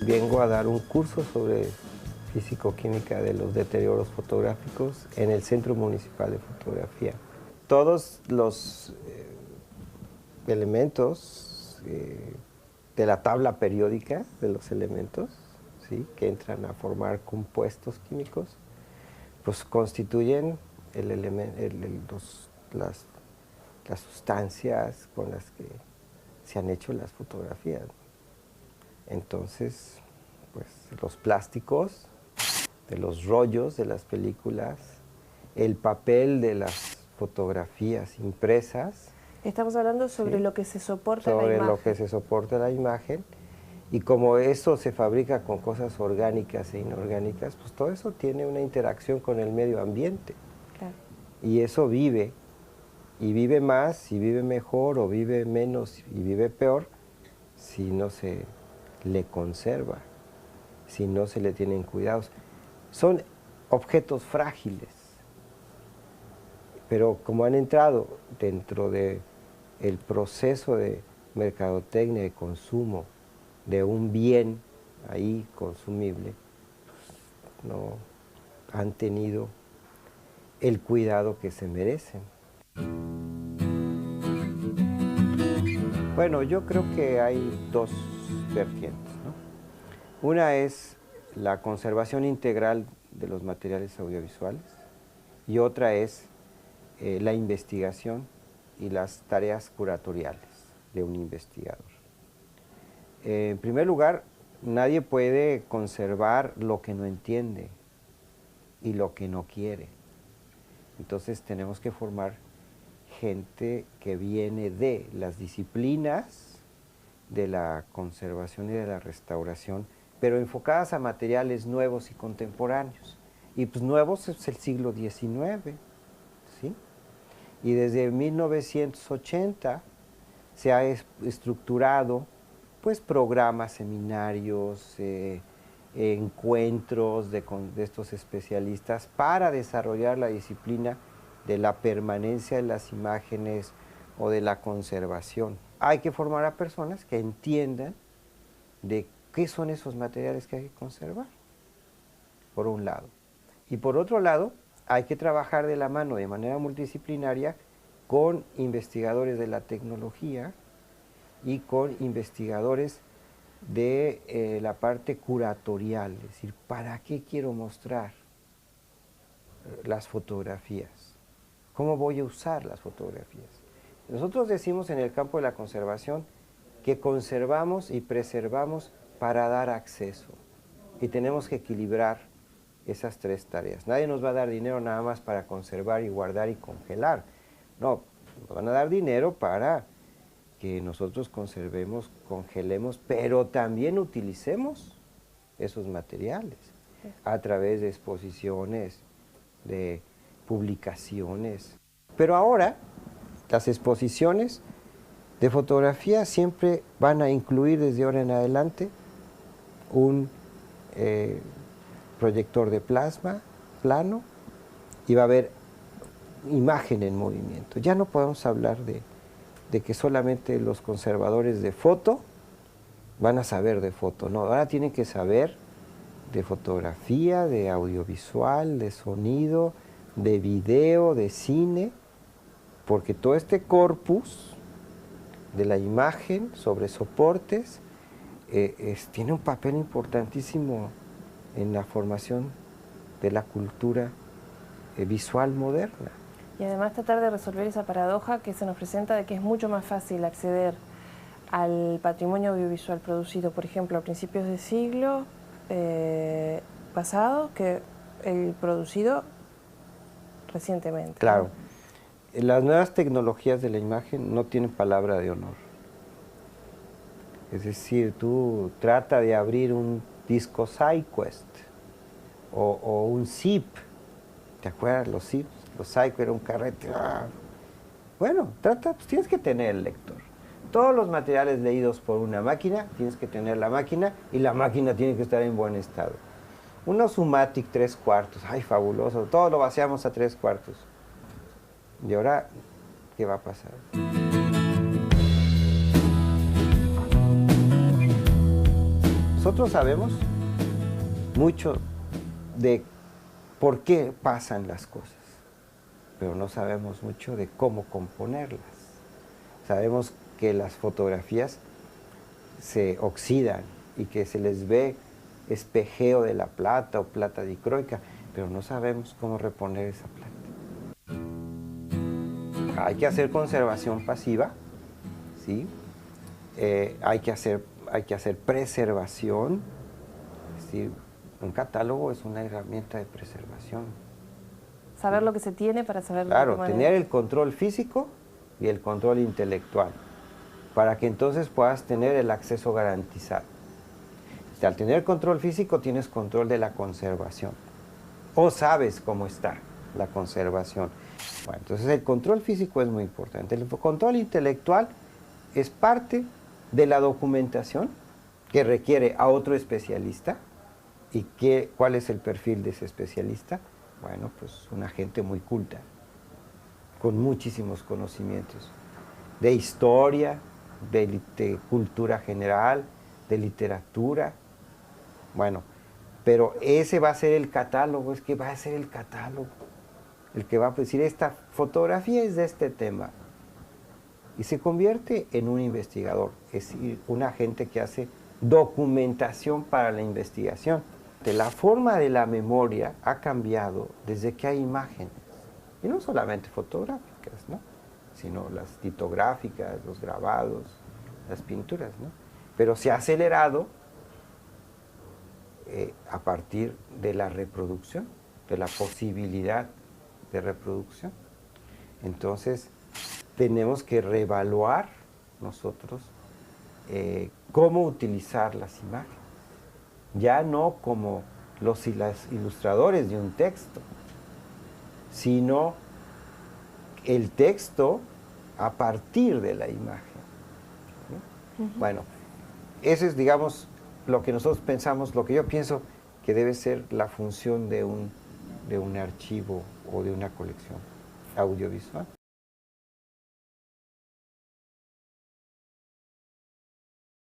vengo a dar un curso sobre físico-química de los deterioros fotográficos en el Centro Municipal de Fotografía. Todos los elementos de la tabla periódica de los elementos, ¿sí?, que entran a formar compuestos químicos, pues constituyen las sustancias con las que se han hecho las fotografías. Entonces, pues los plásticos de los rollos de las películas, el papel de las fotografías impresas. Estamos hablando sobre, ¿sí?, lo que se soporta la imagen. Sobre lo que se soporta la imagen. Y como eso se fabrica con cosas orgánicas e inorgánicas, pues todo eso tiene una interacción con el medio ambiente. Claro. Y eso vive, y vive más, y vive mejor, o vive menos, y vive peor, si no se le conserva, si no se le tienen cuidados. Son objetos frágiles, pero como han entrado dentro del proceso de mercadotecnia y consumo de un bien ahí consumible, pues no han tenido el cuidado que se merecen. Bueno, yo creo que hay dos vertientes, ¿no? Una es la conservación integral de los materiales audiovisuales y otra es la investigación y las tareas curatoriales de un investigador. En primer lugar, nadie puede conservar lo que no entiende y lo que no quiere. Entonces tenemos que formar gente que viene de las disciplinas de la conservación y de la restauración, pero enfocadas a materiales nuevos y contemporáneos. Y pues nuevos es el siglo XIX, ¿sí? Y desde 1980 se ha estructurado pues programas, seminarios, encuentros de estos especialistas para desarrollar la disciplina de la permanencia de las imágenes o de la conservación. Hay que formar a personas que entiendan de qué son esos materiales que hay que conservar, por un lado. Y por otro lado, hay que trabajar de la mano, de manera multidisciplinaria, con investigadores de la tecnología y con investigadores de la parte curatorial, es decir, ¿para qué quiero mostrar las fotografías? ¿Cómo voy a usar las fotografías? Nosotros decimos en el campo de la conservación que conservamos y preservamos para dar acceso, y tenemos que equilibrar esas tres tareas. Nadie nos va a dar dinero nada más para conservar y guardar y congelar. No, nos van a dar dinero para que nosotros conservemos, congelemos, pero también utilicemos esos materiales a través de exposiciones, de publicaciones. Pero ahora, las exposiciones de fotografía siempre van a incluir desde ahora en adelante un proyector de plasma plano y va a haber imagen en movimiento. Ya no podemos hablar de que solamente los conservadores de foto van a saber de foto, no, ahora tienen que saber de fotografía, de audiovisual, de sonido, de video, de cine, porque todo este corpus de la imagen sobre soportes tiene un papel importantísimo en la formación de la cultura visual moderna. Y además tratar de resolver esa paradoja que se nos presenta de que es mucho más fácil acceder al patrimonio audiovisual producido, por ejemplo, a principios del siglo pasado, que el producido recientemente. Claro. ¿No? Las nuevas tecnologías de la imagen no tienen palabra de honor. Es decir, tú trata de abrir un disco SideQuest o un zip. ¿Te acuerdas los zips? Los SideQuest era un carrete. Bueno, pues tienes que tener el lector. Todos los materiales leídos por una máquina, tienes que tener la máquina y la máquina tiene que estar en buen estado. Un Osumatic 3/4, ay, fabuloso, todo lo vaciamos a 3/4. Y ahora, ¿qué va a pasar? nosotros sabemos mucho de por qué pasan las cosas, pero no sabemos mucho de cómo componerlas. Sabemos que las fotografías se oxidan y que se les ve espejeo de la plata o plata dicroica, pero no sabemos cómo reponer esa plata. Hay que hacer conservación pasiva, ¿sí? Hay que hacer preservación. Es decir, un catálogo es una herramienta de preservación. Saber lo que se tiene para saber de Claro, qué manera. tener el control físico y el control intelectual, para que entonces puedas tener el acceso garantizado. Al tener control físico tienes control de la conservación, o sabes cómo está la conservación. Bueno, entonces el control físico es muy importante. El control intelectual es parte de la documentación que requiere a otro especialista. ¿Y cuál es el perfil de ese especialista? Bueno, pues una gente muy culta, con muchísimos conocimientos de historia, de cultura general, de literatura. Bueno, pero ese va a ser el catálogo, es que va a ser el catálogo, el que va a decir, esta fotografía es de este tema. Y se convierte en un investigador, es decir, un agente que hace documentación para la investigación. La forma de la memoria ha cambiado desde que hay imágenes, y no solamente fotográficas, ¿no?, sino las litográficas, los grabados, las pinturas, ¿no? Pero se ha acelerado a partir de la reproducción, de la posibilidad de reproducción. Entonces, tenemos que reevaluar nosotros cómo utilizar las imágenes. Ya no como los y las ilustradores de un texto, sino el texto a partir de la imagen, ¿no? Bueno, eso es, digamos, lo que nosotros pensamos, lo que yo pienso que debe ser la función de un archivo o de una colección audiovisual.